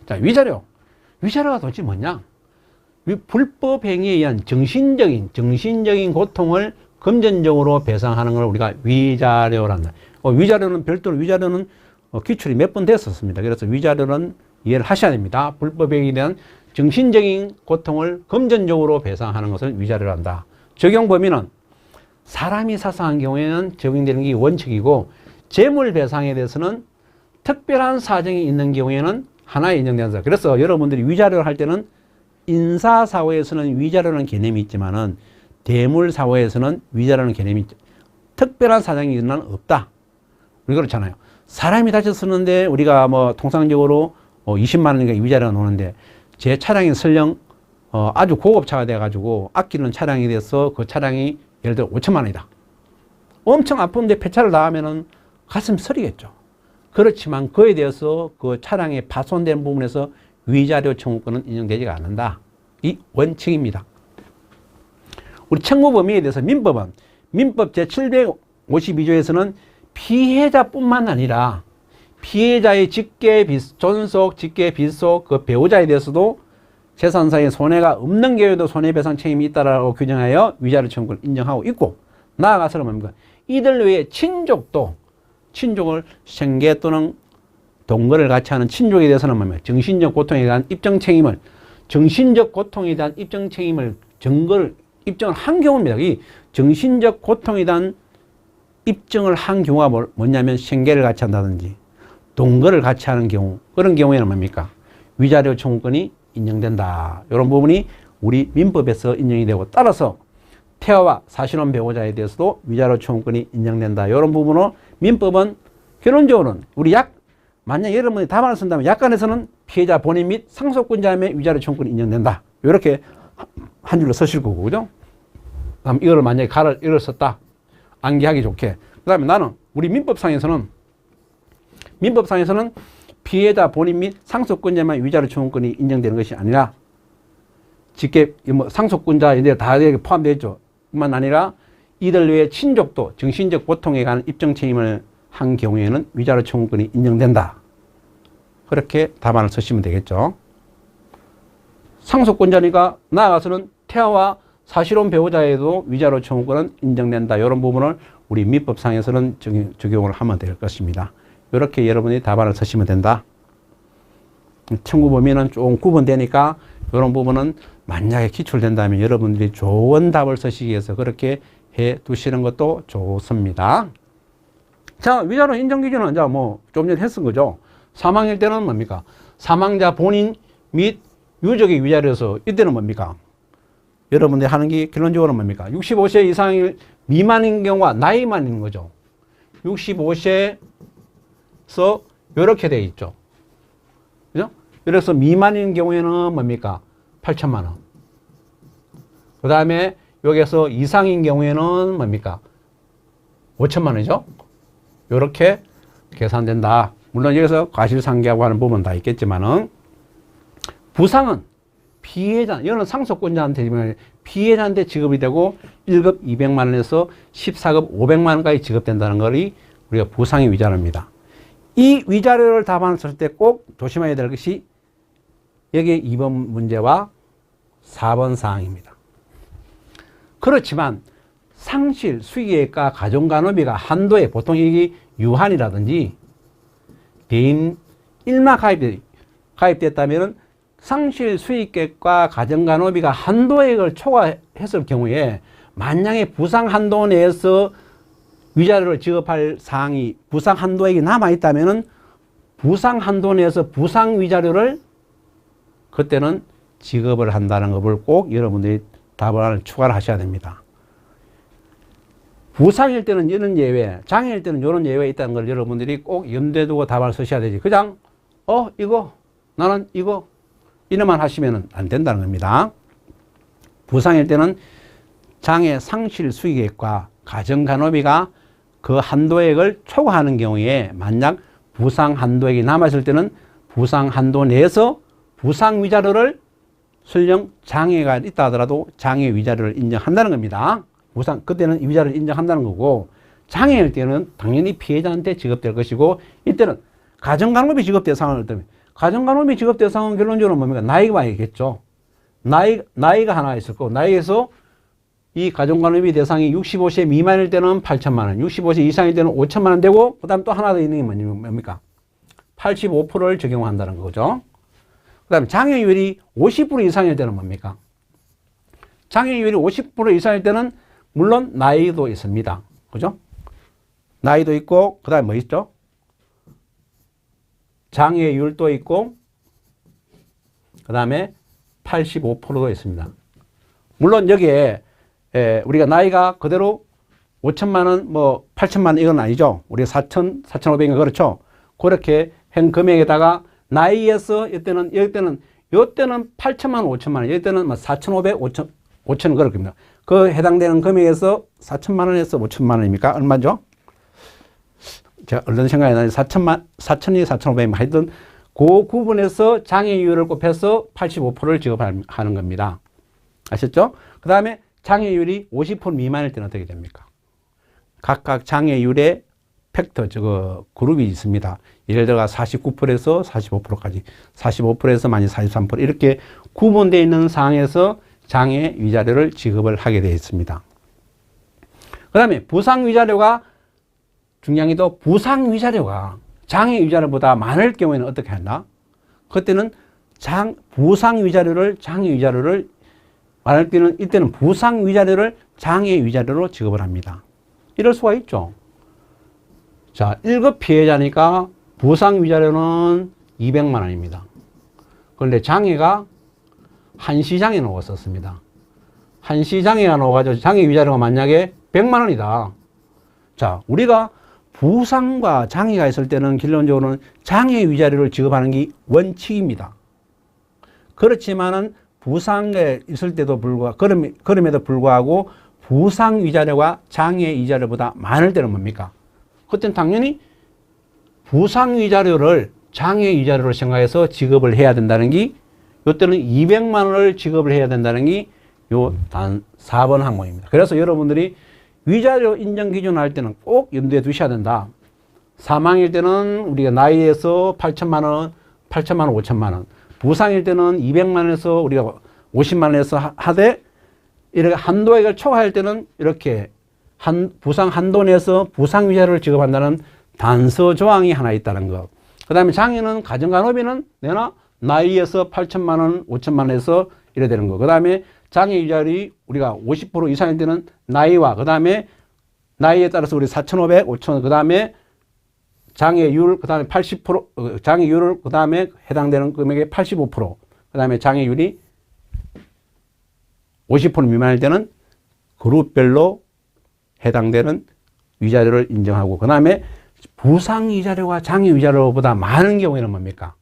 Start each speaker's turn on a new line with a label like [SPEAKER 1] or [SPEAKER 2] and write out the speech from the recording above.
[SPEAKER 1] 자, 위자료. 위자료가 도대체 뭐냐? 불법 행위에 의한 정신적인 고통을 금전적으로 배상하는 걸 우리가 위자료를 한다. 위자료는 별도로 위자료는 기출이 몇 번 됐었습니다. 그래서 위자료는 이해를 하셔야 됩니다. 불법 행위에 대한 정신적인 고통을 금전적으로 배상하는 것을 위자료를 한다. 적용 범위는 사람이 사상한 경우에는 적용되는 게 원칙이고, 재물 배상에 대해서는 특별한 사정이 있는 경우에는 하나에 인정된다. 그래서 여러분들이 위자료를 할 때는 인사사고에서는 위자료라는 개념이 있지만은 대물사고에서는 위자료라는 개념이 특별한 사정이 있는 한 없다. 우리 그렇잖아요. 사람이 다쳤었는데 우리가 뭐 통상적으로 20만 원인가 위자료가 나오는데, 제 차량이 설령 아주 고급차가 돼가지고 아끼는 차량이 돼서 그 차량이 예를 들어 5천만 원이다. 엄청 아픈데 폐차를 당하면은 가슴 서리겠죠. 그렇지만 그에 대해서 그 차량에 파손된 부분에서 위자료 청구권은 인정되지가 않는다. 이 원칙입니다. 우리 청구 범위에 대해서 민법 제752조에서는 피해자뿐만 아니라 피해자의 직계, 존속, 직계, 빗속, 그 배우자에 대해서도 재산상의 손해가 없는 경우에도 손해배상 책임이 있다라고 규정하여 위자료 청구를 인정하고 있고, 나아가서는 뭡니까? 이들 외에 친족을 생계 또는 동거를 같이 하는 친족에 대해서는 뭡니까? 정신적 고통에 대한 입증 책임을 입증을 한 경우입니다. 이 정신적 고통에 대한 입증을 한 경우가 뭐냐면 생계를 같이 한다든지 동거를 같이 하는 경우, 그런 경우에는 뭡니까? 위자료 청구권이 인정된다. 이런 부분이 우리 민법에서 인정이 되고, 따라서 태아와 사실혼 배우자에 대해서도 위자료 청구권이 인정된다. 이런 부분으로 민법은 결론적으로는 만약 여러분이 답안을 쓴다면 약관에서는 피해자 본인 및 상속권자의 위자료 청구권이 인정된다. 이렇게 한 줄로 쓰실 거고, 그죠? 그럼 이거를 만약에 이걸 썼다. 암기하기 좋게. 그 다음에 나는 우리 민법상에서는 피해자 본인 및 상속권자만 위자료 청구권이 인정되는 것이 아니라, 직계 상속권자 이제 다 포함되어 있죠. 뿐만 아니라 이들 외에 친족도 정신적 고통에 관한 입증 책임을 한 경우에는 위자료 청구권이 인정된다. 그렇게 답안을 쓰시면 되겠죠. 상속권자니까 나아가서는 태아와 사실혼 배우자에도 위자료 청구권은 인정된다. 이런 부분을 우리 민법상에서는 적용을 하면 될 것입니다. 이렇게 여러분이 답안을 쓰시면 된다. 청구 범위는 좀 구분되니까 이런 부분은 만약에 기출된다면 여러분들이 좋은 답을 쓰시기 위해서 그렇게 해 두시는 것도 좋습니다. 자, 위자료 인정 기준은 좀 전에 했은 거죠. 사망일 때는 뭡니까? 사망자 본인 및 유족의 위자료에서 이때는 뭡니까? 여러분들이 하는 게 결론적으로 뭡니까? 65세 이상일 미만인 경우와 나이만 있는 거죠. 65세에서 이렇게 돼 있죠. 그죠? 그래서 미만인 경우에는 뭡니까? 8천만 원. 그 다음에 여기서 이상인 경우에는 뭡니까? 5천만 원이죠. 이렇게 계산된다. 물론 여기서 과실상계하고 하는 부분은 다 있겠지만은, 부상은 이거는 상속권자한테 피해자한테 지급이 되고 1급 200만 원에서 14급 500만 원까지 지급된다는 것이 우리가 부상의 위자료입니다. 이 위자료를 답안을 쓸 때 꼭 조심해야 될 것이 여기 2번 문제와 4번 사항입니다. 그렇지만 상실, 수익액과 가정간호비가 한도에, 보통 이게 유한이라든지 대인 일마 가입됐다면 상실, 수익액과 가정간호비가 한도액을 초과했을 경우에, 만약에 부상 한도 내에서 위자료를 지급할 사항이 부상 한도액이 남아있다면 부상 한도 내에서 부상 위자료를 그때는 지급을 한다는 것을 꼭 여러분들이 답안을 추가를 하셔야 됩니다. 부상일 때는 이런 예외, 장애일 때는 이런 예외가 있다는 걸 여러분들이 꼭 염두에 두고 답안을 쓰셔야 되지. 그냥 나는 이거 이놈만 하시면 안 된다는 겁니다. 부상일 때는 장애 상실 수익액과 가정간호비가 그 한도액을 초과하는 경우에, 만약 부상 한도액이 남았을 때는 부상 한도 내에서 부상 위자료를, 설령 장애가 있다 하더라도 장애 위자료를 인정한다는 겁니다. 그때는 위자료를 인정한다는 거고, 장애일 때는 당연히 피해자한테 지급될 것이고, 이때는 가정간호비 지급 대상을 가정간호비 지급 대상은 결론적으로 뭡니까? 나이가 와야겠죠. 나이가 하나 있을 거고, 나이에서 이 가정간호비 대상이 65세 미만일 때는 8천만 원, 65세 이상일 때는 5천만 원 되고, 그 다음 또 하나 더 있는 게 뭡니까? 85%를 적용한다는 거죠. 그 다음에 장애율이 50% 이상일 때는 뭡니까? 장애율이 50% 이상일 때는 물론 나이도 있습니다. 그죠? 나이도 있고, 그 다음에 뭐 있죠? 장애율도 있고, 그 다음에 85%도 있습니다. 물론 여기에 우리가 나이가 그대로 5천만 원, 뭐 8천만 원 이건 아니죠. 우리가 4천, 4,500원 그렇죠. 그렇게 한 금액에다가 나이에서 이때는 8천만 원, 5천만 원, 이때는 뭐 4,500, 5천 그럴 겁니다. 그 해당되는 금액에서 4천만 원에서 5천만 원입니까? 얼마죠? 제가 얼른 생각이 나는데 4천이 4,500만 하여튼 그 구분에서 장애율을 곱해서 85%를 지급하는 겁니다. 아셨죠? 그 다음에 장애율이 50% 미만일 때는 어떻게 됩니까? 각각 장애율의 팩터, 그룹이 있습니다. 예를 들어 49%에서 45%까지, 45%에서 많이 43% 이렇게 구분되어 있는 상황에서 장애 위자료를 지급을 하게 되어 있습니다. 그 다음에 부상 위자료가 중요한 게 또 부상 위자료가 장애 위자료보다 많을 경우에는 어떻게 한다? 그때는 부상 위자료를 장애 위자료를 말할 때는 이때는 부상 위자료를 장애 위자료로 지급을 합니다. 이럴 수가 있죠. 자, 1급 피해자니까 부상 위자료는 200만 원입니다. 그런데 장애가 한시장애 나왔었습니다. 한시장애가 나와가지고 장애 위자료가 만약에 100만 원이다. 자, 우리가 부상과 장애가 있을 때는 결론적으로는 장애 위자료를 지급하는 게 원칙입니다. 그렇지만은 부상에 있을 때도 불구하고, 그럼에도 불구하고 부상 위자료가 장애 위자료보다 많을 때는 뭡니까? 그때는 당연히 부상 위자료를 장애 위자료로 생각해서 지급을 해야 된다는 게, 이때는 200만 원을 지급을 해야 된다는 게 요 단 4번 항목입니다. 그래서 여러분들이 위자료 인정 기준 할 때는 꼭 염두에 두셔야 된다. 사망일 때는 우리가 나이에서 8천만 원, 8천만 원, 5천만 원. 부상일 때는 200만 원에서 우리가 50만 원에서 하되, 이렇게 한도액을 초과할 때는 이렇게 부상 한도 내에서 부상 위자료를 지급한다는 단서 조항이 하나 있다는 거. 그 다음에 장애는 가정간호비는 내나 나이에서 8천만 원, 5천만 원에서 이래 되는 거. 그 다음에 장애 위자료이 우리가 50% 이상일 때는 나이와 그 다음에 나이에 따라서 우리 4,500, 5,000, 그 다음에 장애율, 그 다음에 80%, 장애율을 그 다음에 해당되는 금액의 85%, 그 다음에 장애율이 50% 미만일 때는 그룹별로 해당되는 위자료를 인정하고, 그 다음에 부상 위자료가 장애 위자료보다 많은 경우에는 뭡니까?